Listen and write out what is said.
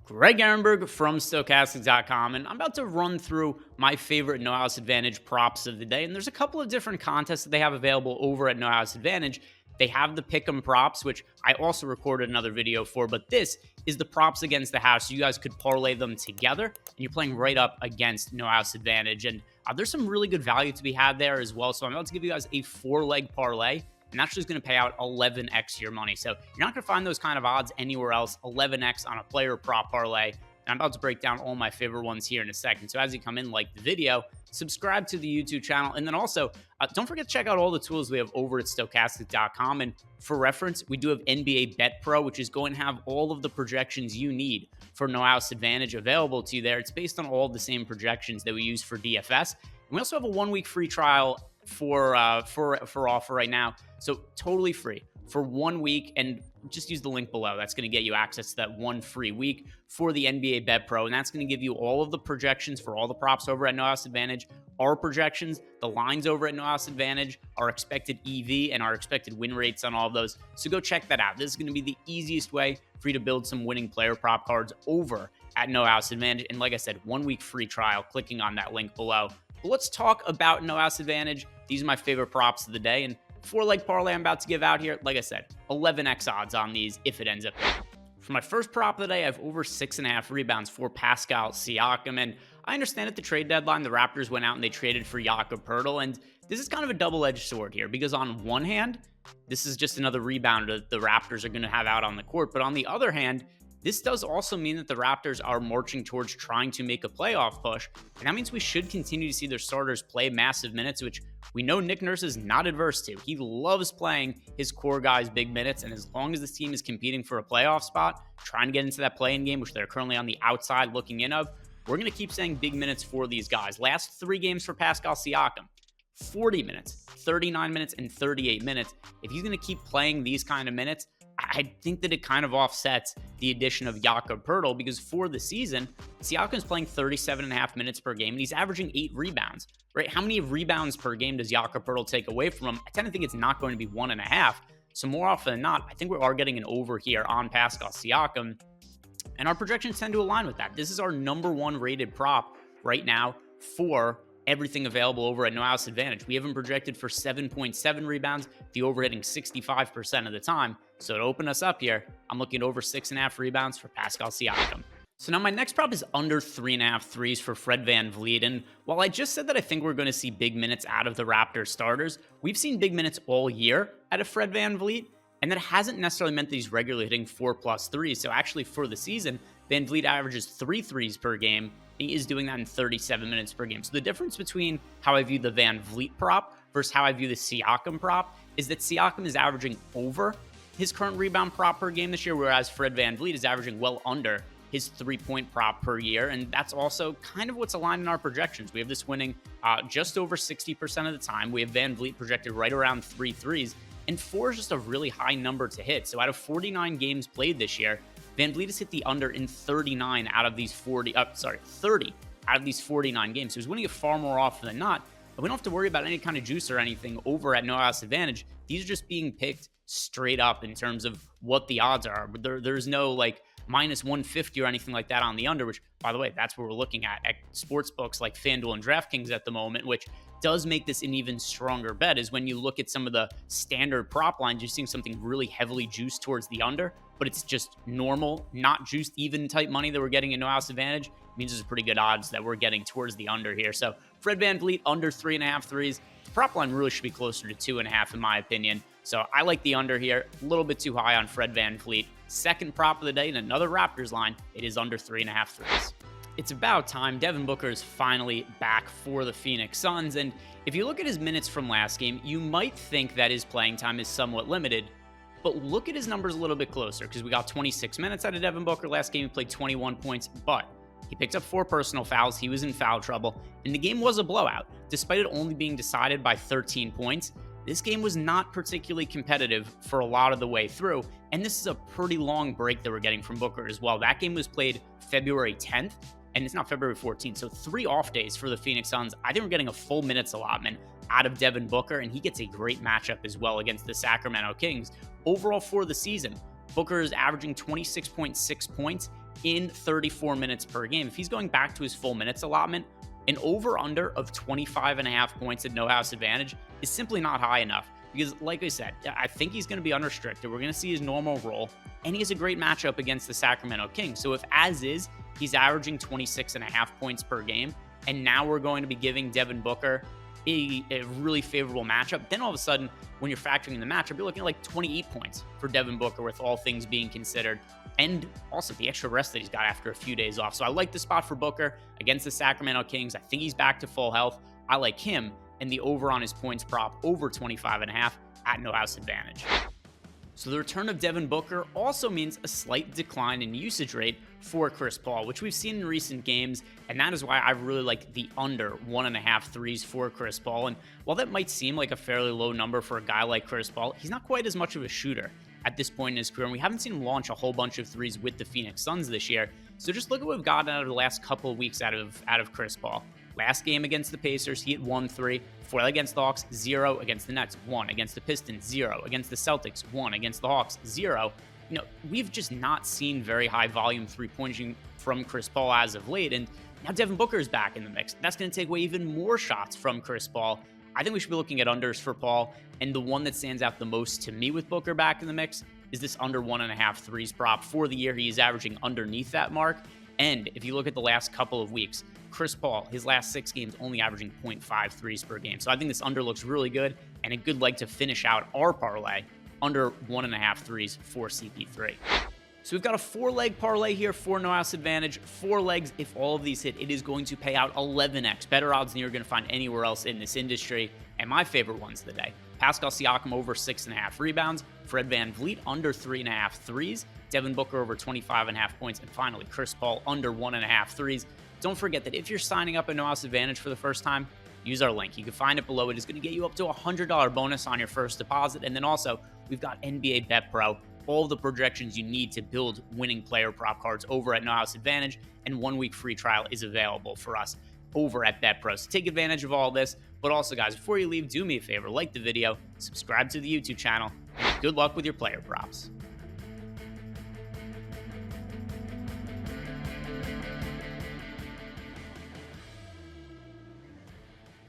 Greg Ehrenberg from Stochastics.com, and I'm about to run through my favorite No House Advantage props of the day. And there's a couple of different contests that they have available over at No House Advantage. They have the Pick'em props, which I also recorded another video for, but this is the props against the house. So you guys could parlay them together, and you're playing right up against No House Advantage. And there's some really good value to be had there as well. So I'm about to give you guys a 4-leg parlay, and that's just going to pay out 11x your money. So you're not going to find those kind of odds anywhere else. 11x on a player prop parlay. And I'm about to break down all my favorite ones here in a second. So as you come in, like the video, subscribe to the YouTube channel. And then also, don't forget to check out all the tools we have over at Stochastic.com. And for reference, we do have NBA Bet Pro, which is going to have all of the projections you need for No House Advantage available to you there. It's based on all the same projections that we use for DFS. And we also have a 1-week free trial for offer right now. So totally free for 1 week, and just use the link below. That's going to get you access to that 1 free week for the NBA Bet Pro, and that's going to give you all of the projections for all the props over at No House Advantage, our projections, the lines over at No House Advantage, our expected EV, and our expected win rates on all of those. So go check that out. This is going to be the easiest way for you to build some winning player prop cards over at No House Advantage. And like I said, 1 week free trial, clicking on that link below. But let's talk about No House Advantage. These are my favorite props of the day, and 4-leg parlay I'm about to give out here. Like I said, 11x odds on these if it ends up there. For my first prop of the day, I have over 6.5 rebounds for Pascal Siakam. And I understand at the trade deadline, the Raptors went out and they traded for Jakob Poeltl. And this is kind of a double-edged sword here, because on one hand, this is just another rebounder the Raptors are going to have out on the court. But on the other hand, this does also mean that the Raptors are marching towards trying to make a playoff push, and that means we should continue to see their starters play massive minutes, which we know Nick Nurse is not adverse to. He loves playing his core guys big minutes, and as long as this team is competing for a playoff spot, trying to get into that play-in game, which they're currently on the outside looking in of, we're going to keep saying big minutes for these guys. Last 3 games for Pascal Siakam, 40 minutes, 39 minutes, and 38 minutes. If he's going to keep playing these kind of minutes, I think that it kind of offsets the addition of Jakob Poeltl, because for the season, Siakam's playing 37.5 minutes per game, and he's averaging 8 rebounds, right? How many rebounds per game does Jakob Poeltl take away from him? I tend to think it's not going to be 1.5. So more often than not, I think we are getting an over here on Pascal Siakam, and our projections tend to align with that. This is our number 1 rated prop right now for everything available over at No House Advantage. We have him projected for 7.7 rebounds, the over hitting 65% of the time. So to open us up here, I'm looking at over 6.5 rebounds for Pascal Siakam. So now my next prop is under 3.5 threes for Fred VanVleet. And while I just said that I think we're going to see big minutes out of the Raptors starters, we've seen big minutes all year out of Fred VanVleet, and that hasn't necessarily meant that he's regularly hitting 4+ threes. So actually for the season, VanVleet averages 3 threes per game. He is doing that in 37 minutes per game. So the difference between how I view the VanVleet prop versus how I view the Siakam prop is that Siakam is averaging over his current rebound prop per game this year, whereas Fred VanVleet is averaging well under his 3-point prop per year. And that's also kind of what's aligned in our projections. We have this winning just over 60% of the time. We have VanVleet projected right around 3 threes, and 4 is just a really high number to hit. So out of 49 games played this year, VanVleet has hit the under in 30 out of these 49 games. So he's winning it far more often than not. And we don't have to worry about any kind of juice or anything over at No House Advantage. These are just being picked straight up in terms of what the odds are. There's no like minus 150 or anything like that on the under, which, by the way, that's what we're looking at sports books like FanDuel and DraftKings at the moment, which does make this an even stronger bet. Is when you look at some of the standard prop lines, you're seeing something really heavily juiced towards the under, but it's just normal, not juiced, even type money that we're getting in No House Advantage. It means there's pretty good odds that we're getting towards the under here. So Fred VanVleet under 3.5 threes. The prop line really should be closer to 2.5 in my opinion. So I like the under here, a little bit too high on Fred VanVleet. Second prop of the day in another Raptors line, it is under 3.5 threes. It's about time. Devin Booker is finally back for the Phoenix Suns. And if you look at his minutes from last game, you might think that his playing time is somewhat limited. But look at his numbers a little bit closer, because we got 26 minutes out of Devin Booker. Last game, he played 21 points, but he picked up 4 personal fouls. He was in foul trouble, and the game was a blowout. Despite it only being decided by 13 points, this game was not particularly competitive for a lot of the way through, and this is a pretty long break that we're getting from Booker as well. That game was played February 10th, and it's not February 14th, so 3 off days for the Phoenix Suns. I think we're getting a full minutes allotment out of Devin Booker, and he gets a great matchup as well against the Sacramento Kings. Overall for the season, Booker is averaging 26.6 points, in 34 minutes per game. If he's going back to his full minutes allotment, an over-under of 25.5 points at no house advantage is simply not high enough. Because, like I said, I think he's going to be unrestricted. We're going to see his normal role, and he has a great matchup against the Sacramento Kings. So if, as is, he's averaging 26.5 points per game, and now we're going to be giving Devin Booker a really favorable matchup, then all of a sudden, when you're factoring in the matchup, you're looking at like 28 points for Devin Booker with all things being considered, and also the extra rest that he's got after a few days off. So I like the spot for Booker against the Sacramento Kings. I think he's back to full health. I like him, and the over on his points prop over 25.5 at no house advantage. So the return of Devin Booker also means a slight decline in usage rate for Chris Paul, which we've seen in recent games, and that is why I really like the under 1.5 threes for Chris Paul. And while that might seem like a fairly low number for a guy like Chris Paul, he's not quite as much of a shooter at this point in his career, and we haven't seen him launch a whole bunch of threes with the Phoenix Suns this year. So just look at what we've gotten out of the last couple of weeks out of Chris Paul. Last game against the Pacers, he hit 1 3. Before that against the Hawks, 0. Against the Nets, 1. Against the Pistons, 0. Against the Celtics, 1. Against the Hawks, 0. We've just not seen very high volume three-pointing from Chris Paul as of late, and now Devin Booker is back in the mix. That's going to take away even more shots from Chris Paul. I think we should be looking at unders for Paul, and the one that stands out the most to me with Booker back in the mix is this under 1.5 threes prop. For the year, he is averaging underneath that mark, and if you look at the last couple of weeks, Chris Paul, his last 6 games, only averaging 0.5 threes per game. So I think this under looks really good and a good leg to finish out our parlay under 1.5 threes for CP3. So we've got a 4-leg parlay here for no house advantage. 4 legs, if all of these hit, it is going to pay out 11x. Better odds than you're going to find anywhere else in this industry. And my favorite ones of the day: Pascal Siakam over 6.5 rebounds, Fred VanVleet under 3.5 threes, Devin Booker over 25.5 points, and finally Chris Paul under 1.5 threes. Don't forget that if you're signing up at No House Advantage for the first time, use our link. You can find it below. It is going to get you up to a $100 bonus on your first deposit. And then also, we've got NBA Bet Pro, all the projections you need to build winning player prop cards over at No House Advantage, and 1-week free trial is available for us over at Bet Pro. So take advantage of all this. But also, guys, before you leave, do me a favor, like the video, subscribe to the YouTube channel, and good luck with your player props.